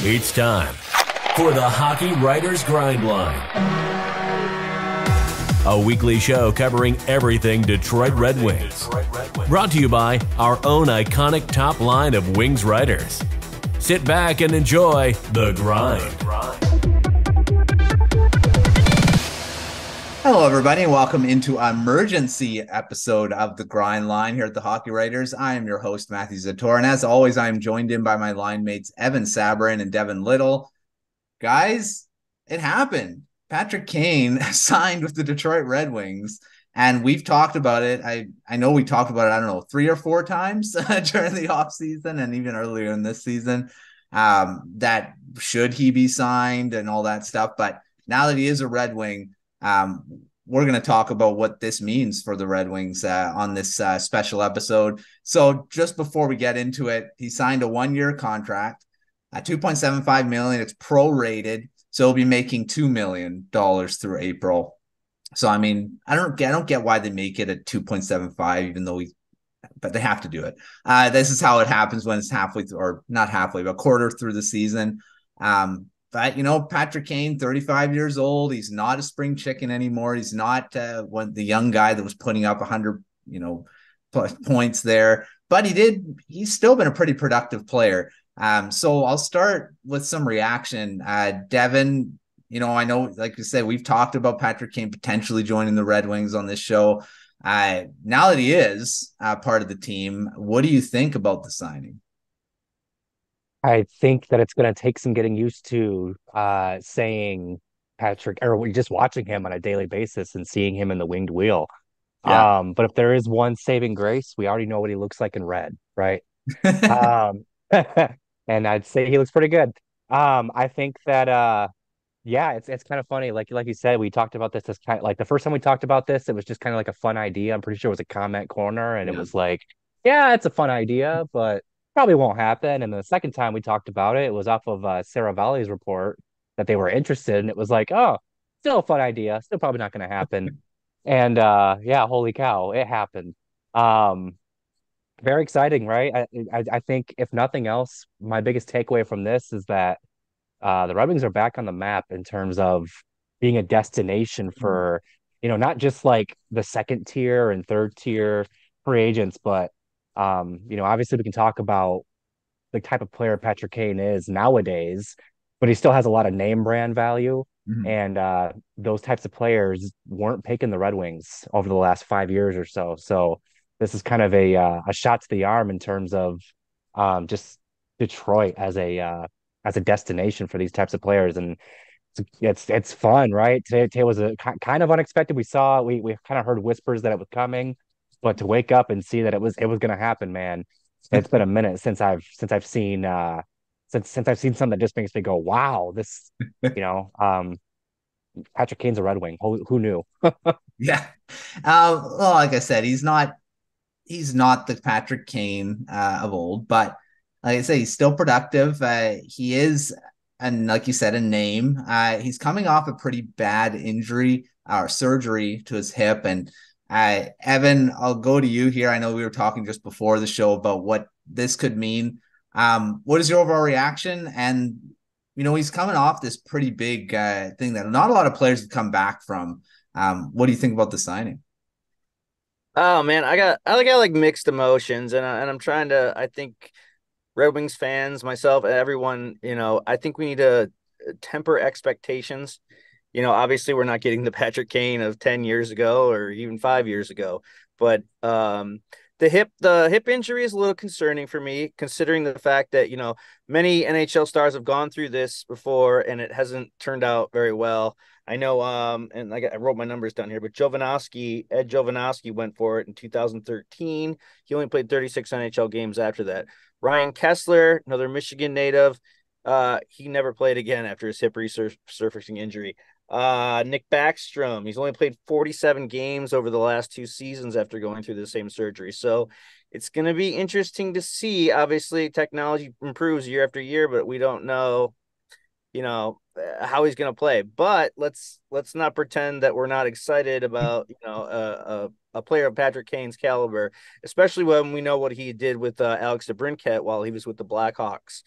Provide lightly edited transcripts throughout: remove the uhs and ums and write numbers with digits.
It's time for the Hockey Writers Grind Line, a weekly show covering everything Detroit Red Wings. Brought to you by our own iconic top line of Wings writers. Sit back and enjoy The Grind. Hello, everybody, and welcome into an emergency episode of The Grind Line here at the Hockey Writers. I am your host, Matthew Zator, and as always, I am joined in by my line mates, Sabourin and Devin Little. Guys, it happened. Patrick Kane signed with the Detroit Red Wings, and we've talked about it. I know we talked about it, I don't know, 3 or 4 times during the offseason and even earlier in this season, that should he be signed and all that stuff. But now that he is a Red Wing, we're going to talk about what this means for the Red Wings on this special episode. So just before we get into it, he signed a 1-year contract, $2.75 million. It's prorated, so he'll be making $2 million through April. So I mean, I don't get why they make it at 2.75, even though but they have to do it. This is how it happens when it's halfway through, or not halfway, but quarter through the season. But, you know, Patrick Kane, 35 years old. He's not a spring chicken anymore. He's not the young guy that was putting up 100, points there. But he's still been a pretty productive player. So I'll start with some reaction. Devin, I know, like you said, we've talked about Patrick Kane potentially joining the Red Wings on this show. Now that he is part of the team, what do you think about the signing? I think that it's going to take some getting used to saying Patrick, or just watching him on a daily basis and seeing him in the winged wheel. Yeah. But if there is one saving grace, we already know what he looks like in red, right? Um, and I'd say he looks pretty good. I think that yeah, it's kind of funny. Like you said, we talked about this as kind of like the first time we talked about this, it was just kind of like a fun idea. I'm pretty sure it was a comment corner, and it Yeah. was like, yeah, it's a fun idea, but probably won't happen. And then the second time we talked about it, it was off of Sarah Valley's report that they were interested, and it was like, oh, still a fun idea, still probably not going to happen. And yeah, holy cow, it happened. Um, Very exciting, right? I think if nothing else, my biggest takeaway from this is that the Red Wings are back on the map in terms of being a destination for, not just like the second tier and third tier free agents, but obviously we can talk about the type of player Patrick Kane is nowadays, but he still has a lot of name brand value. Mhm. And those types of players weren't picking the Red Wings over the last 5 years or so. So this is kind of a shot to the arm in terms of just Detroit as a destination for these types of players. And it's fun, right? Today was a kind of unexpected. We kind of heard whispers that it was coming, but to wake up and see that it was going to happen, man. It's been a minute since I've seen since I've seen something that just makes me go, wow, this, you know, um, Patrick Kane's a Red Wing. Who knew? Yeah. Well, like I said, he's not the Patrick Kane of old, but like I say, he's still productive. He is, and like you said, a name. He's coming off a pretty bad injury or surgery to his hip. And Evan, I'll go to you here. I know we were talking just before the show about what this could mean. What is your overall reaction? And he's coming off this pretty big thing that not a lot of players have come back from. What do you think about the signing? Oh man, I got like mixed emotions, and I'm trying to. I think Red Wings fans, myself, everyone, I think we need to temper expectations. Obviously we're not getting the Patrick Kane of 10 years ago or even 5 years ago, but the hip injury is a little concerning for me, considering the fact that many NHL stars have gone through this before and it hasn't turned out very well. I know, and I wrote my numbers down here, but Ed Jovanovski went for it in 2013. He only played 36 NHL games after that. Ryan Kessler, another Michigan native, he never played again after his hip resurfacing injury. Nick Backstrom, he's only played 47 games over the last 2 seasons after going through the same surgery. So it's going to be interesting to see. Obviously, technology improves year after year, but we don't know, how he's going to play. But let's not pretend that we're not excited about, a player of Patrick Kane's caliber, especially when we know what he did with Alex DeBrincat while he was with the Blackhawks.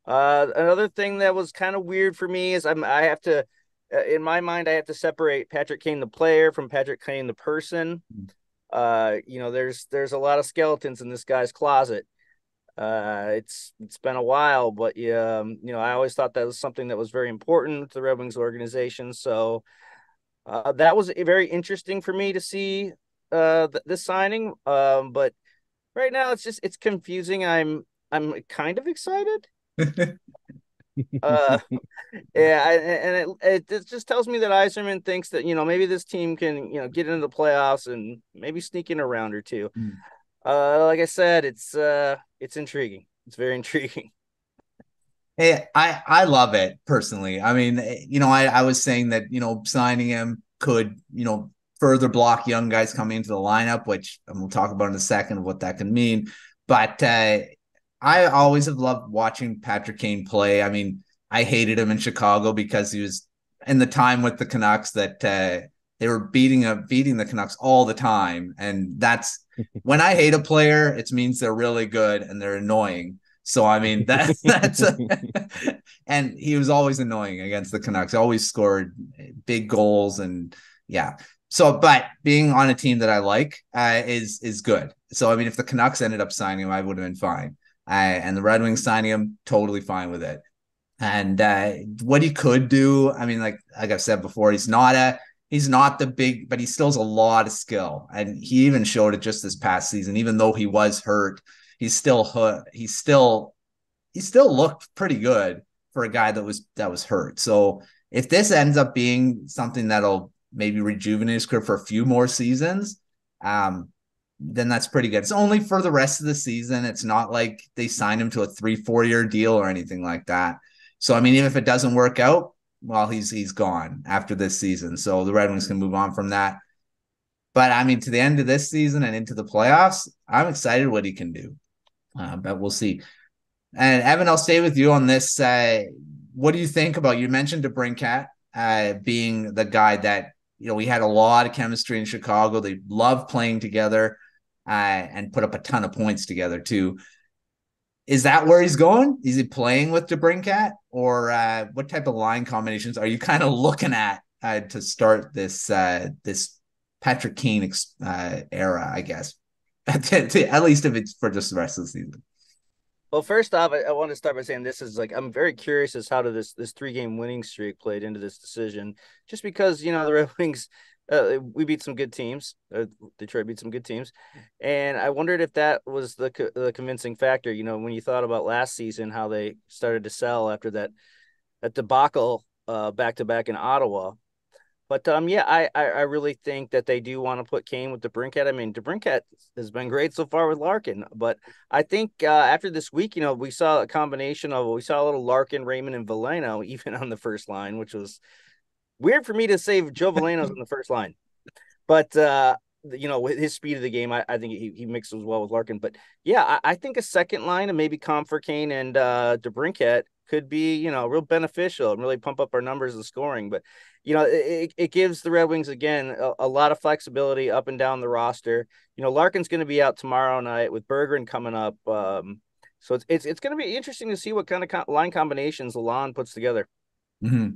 Another thing that was kind of weird for me is I have to, in my mind, I have to separate Patrick Kane the player from Patrick Kane the person. There's a lot of skeletons in this guy's closet. It's been a while, but yeah, I always thought that was something that was very important to the Red Wings organization. So that was very interesting for me to see this signing. But right now it's confusing. I'm kind of excited. Uh, yeah, and it just tells me that Yzerman thinks that maybe this team can get into the playoffs and maybe sneak in a round or two. Like I said, it's intriguing. It's very intriguing. Hey, I love it personally. I mean, I was saying that, signing him could, further block young guys coming into the lineup, which we'll talk about in a second what that can mean. But I always have loved watching Patrick Kane play. I mean, I hated him in Chicago because he was in the time with the Canucks that they were beating the Canucks all the time. And that's when I hate a player, it means they're really good and they're annoying. So, I mean, that's and he was always annoying against the Canucks. He always scored big goals and yeah. So, but being on a team that I like is good. So, I mean, if the Canucks ended up signing him, I would have been fine. And the Red Wings signing him, totally fine with it. And what he could do, I mean, like I've said before, he's not the big, but he still has a lot of skill. And he even showed it just this past season, even though he was hurt. He still looked pretty good for a guy that was hurt. So if this ends up being something that'll maybe rejuvenate his career for a few more seasons, then that's pretty good. It's only for the rest of the season. It's not like they signed him to a 3-4 year deal or anything like that. So I mean, even if it doesn't work out, well, he's gone after this season. So the Red Wings can move on from that. But I mean, to the end of this season and into the playoffs, I'm excited what he can do. But we'll see. And Evan, I'll stay with you on this. What do you think about, you mentioned DeBrincat being the guy that, we had a lot of chemistry in Chicago. They love playing together and put up a ton of points together too. Is that where he's going? Is he playing with DeBrincat, or what type of line combinations are you kind of looking at to start this Patrick Kane era, I guess, at least if it's for just the rest of the season? Well, first off, I want to start by saying this is I'm very curious as how to this 3-game winning streak played into this decision, just because the Red Wings, we beat some good teams. Detroit beat some good teams, and I wondered if that was the convincing factor. When you thought about last season, how they started to sell after that debacle back to back in Ottawa. But I really think that they do want to put Kane with DeBrincat. I mean, DeBrincat has been great so far with Larkin, but I think after this week, we saw a little Larkin, Raymond, and Veleno even on the first line, which was weird for me to say Joe Veleno's on the first line. But with his speed of the game, I think he mixes well with Larkin. But yeah, I think a second line and maybe Comfer, Kane, and DeBrincat could be, real beneficial and really pump up our numbers and scoring. But, it gives the Red Wings, again, a lot of flexibility up and down the roster. Larkin's going to be out tomorrow night with Bergeron coming up. So it's going to be interesting to see what kind of line combinations Lalonde puts together. Mm-hmm.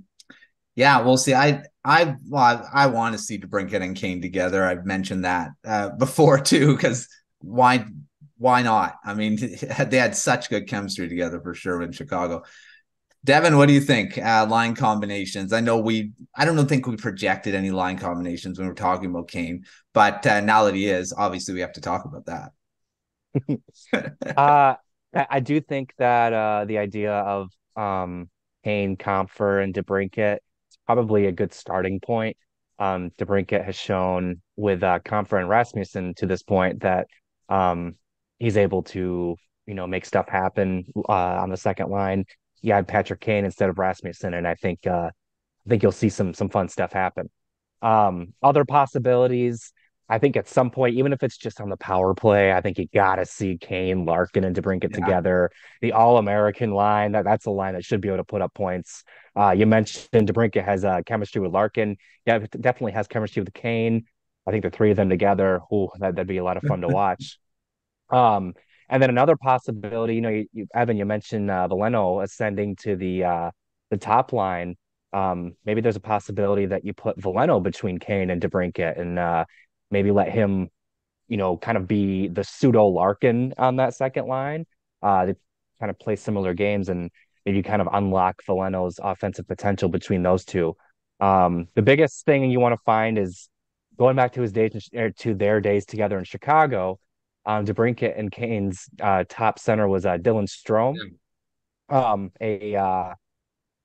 Yeah, we'll see. I want to see DeBrincat and Kane together. I've mentioned that before too, because why not? I mean, they had such good chemistry together for sure in Chicago. Devin, what do you think? Line combinations. I don't think we projected any line combinations when we were talking about Kane, but now that he is, obviously we have to talk about that. I do think that the idea of Kane, Comfer, and DeBrincat is probably a good starting point. DeBrincat has shown with Comfer and Rasmussen to this point that he's able to, make stuff happen on the second line. You had Patrick Kane instead of Rasmussen, and I think you'll see some fun stuff happen. Other possibilities, I think at some point, even if it's just on the power play, I think you gotta see Kane, Larkin, and DeBrincat together. The All-American line, that's a line that should be able to put up points. You mentioned DeBrincat has chemistry with Larkin. Yeah, it definitely has chemistry with Kane. I think the three of them together, that'd be a lot of fun to watch. And then another possibility, Evan, you mentioned Valeno ascending to the top line. Maybe there's a possibility that you put Valeno between Kane and DeBrincat and maybe let him, kind of be the pseudo Larkin on that second line. To kind of play similar games and maybe kind of unlock Valeno's offensive potential between those two. The biggest thing you want to find is going back to his days to their days together in Chicago. DeBrincat and Kane's top center was Dylan Strome, a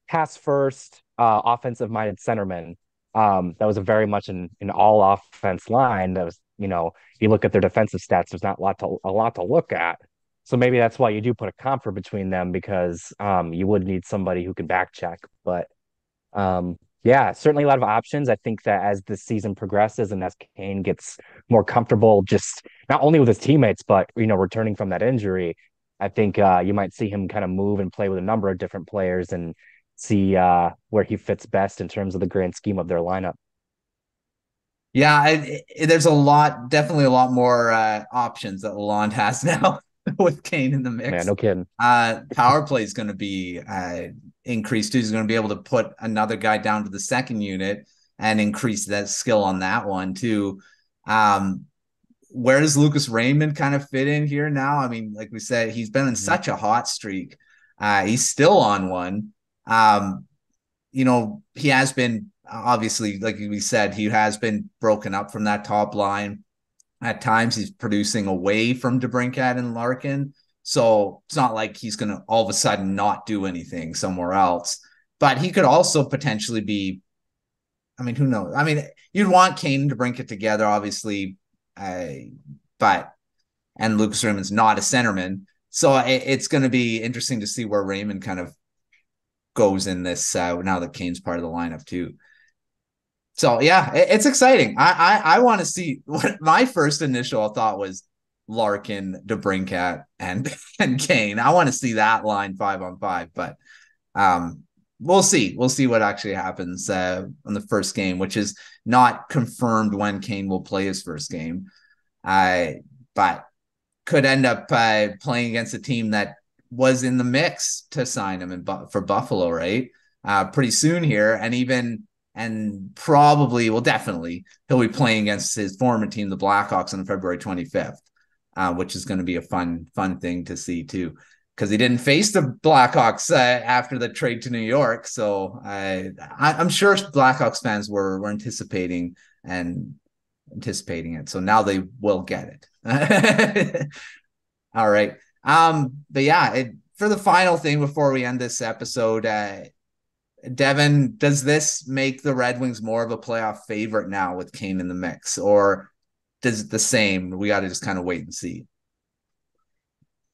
pass first, offensive minded centerman. That was a very much an all offense line. That was, you look at their defensive stats, there's not a lot to look at. So maybe that's why you do put a comfort between them because you would need somebody who can back check. But yeah, certainly a lot of options. I think that as the season progresses and as Kane gets more comfortable, just not only with his teammates, but returning from that injury, I think you might see him kind of move and play with a number of different players and see where he fits best in terms of the grand scheme of their lineup. Yeah, there's definitely a lot more options that Lalonde has now with Kane in the mix. Man, no kidding. Power play is going to be increased too. He's going to be able to put another guy down to the second unit and increase that skill on that one too. Where does Lucas Raymond kind of fit in here now? I mean, like we said, he's been in such a hot streak. He's still on one. He has been obviously, like we said, he has been broken up from that top line. At times he's producing away from DeBrincat and Larkin. So it's not like he's going to all of a sudden not do anything somewhere else. But he could also potentially be, I mean, who knows? I mean, you'd want Kane and DeBrincat together, obviously. And Lucas Raymond's not a centerman. So it's going to be interesting to see where Raymond kind of goes in this now that Kane's part of the lineup too. So yeah, it's exciting. I want to see. What my first initial thought was Larkin, DeBrincat, and Kane. I want to see that line 5-on-5, but we'll see. We'll see what actually happens on the first game, which is not confirmed when Kane will play his first game. But could end up playing against a team that was in the mix to sign him for Buffalo, right? Pretty soon here, and probably, well, definitely, he'll be playing against his former team, the Blackhawks, on February 25th, which is going to be a fun thing to see too, because he didn't face the Blackhawks after the trade to New York. So I'm sure Blackhawks fans were anticipating it. So now they will get it. All right. But yeah, for the final thing before we end this episode, Devin, does this make the Red Wings more of a playoff favorite now with Kane in the mix, or does it the same? We got to just kind of wait and see.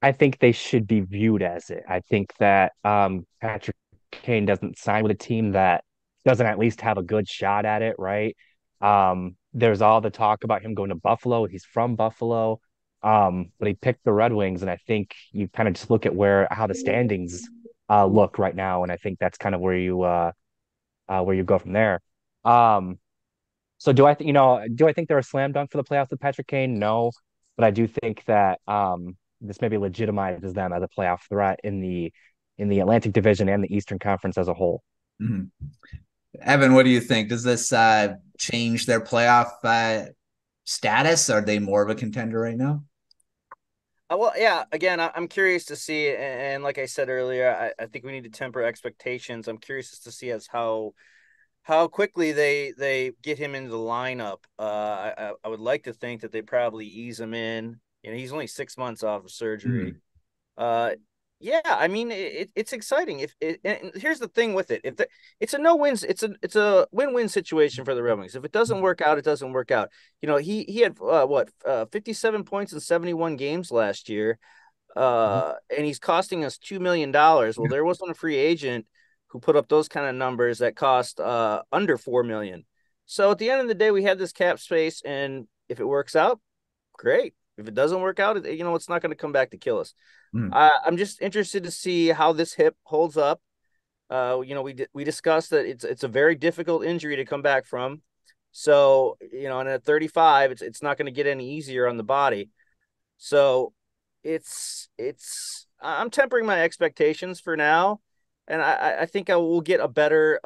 I think they should be viewed as it. I think that Patrick Kane doesn't sign with a team that doesn't at least have a good shot at it, right? There's all the talk about him going to Buffalo. He's from Buffalo, but he picked the Red Wings, and I think you kind of just look at how the standings look right now, and I think that's kind of where you go from there. So do I think they're a slam dunk for the playoffs with Patrick Kane? No, but I do think that this maybe legitimizes them as a playoff threat in the Atlantic Division and the Eastern Conference as a whole. Mm-hmm. Evan, what do you think? Does this change their playoff status? Are they more of a contender right now? Well, yeah, again, I'm curious to see, and like I said earlier, I think we need to temper expectations. I'm curious to see how quickly they get him into the lineup. I would like to think that they probably ease him in. He's only 6 months off of surgery. Yeah, I mean it's exciting. And here's the thing with it: it's a no-wins, it's a win-win situation for the Red Wings. If it doesn't work out, it doesn't work out. He had 57 points in 71 games last year, and he's costing us $2 million. Well, there wasn't a free agent who put up those kind of numbers that cost under $4 million. So at the end of the day, we had this cap space, and if it works out, great. If it doesn't work out, it's not going to come back to kill us. I'm just interested to see how this hip holds up. We discussed that it's a very difficult injury to come back from. So, and at 35, it's not going to get any easier on the body. So I'm tempering my expectations for now, and I think I will get a better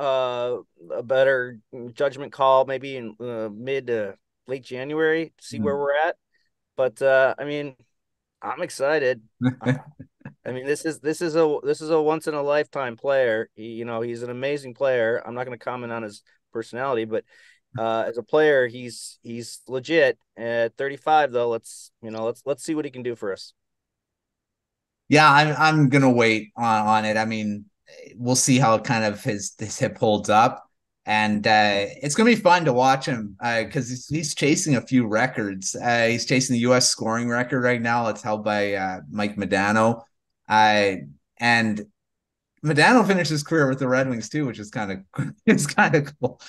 judgment call maybe in mid to late January, see where we're at. But I mean, I'm excited. I mean, this is a once in a lifetime player. He's an amazing player. I'm not going to comment on his personality, but as a player, he's legit. At 35, though, let's see what he can do for us. Yeah, I'm gonna wait on it. I mean, we'll see how kind of his hip holds up, and it's gonna be fun to watch him because he's chasing a few records. He's chasing the U.S. scoring record right now. It's held by Mike Modano, and Modano finished his career with the Red Wings too, which is kind of cool.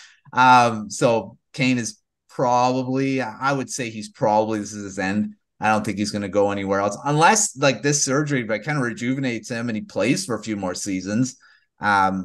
So Kane is probably, I would say this is his end. I don't think he's going to go anywhere else unless like this surgery, but kind of rejuvenates him and he plays for a few more seasons.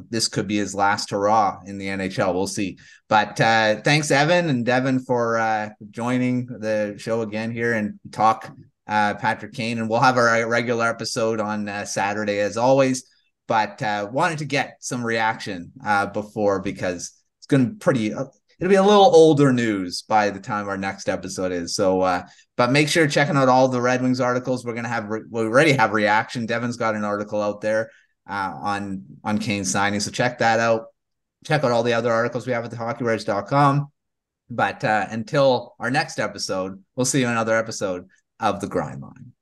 This could be his last hurrah in the NHL. We'll see. But thanks, Evan and Devin, for joining the show again here and talk Patrick Kane. And we'll have our regular episode on Saturday as always. But wanted to get some reaction before because it's going to it'll be a little older news by the time our next episode is. So, but make sure checking out all the Red Wings articles. We already have reaction. Devin's got an article out there on Kane signing. So check that out. Check out all the other articles we have at thehockeywriters.com. But until our next episode, we'll see you in another episode of The Grind Line.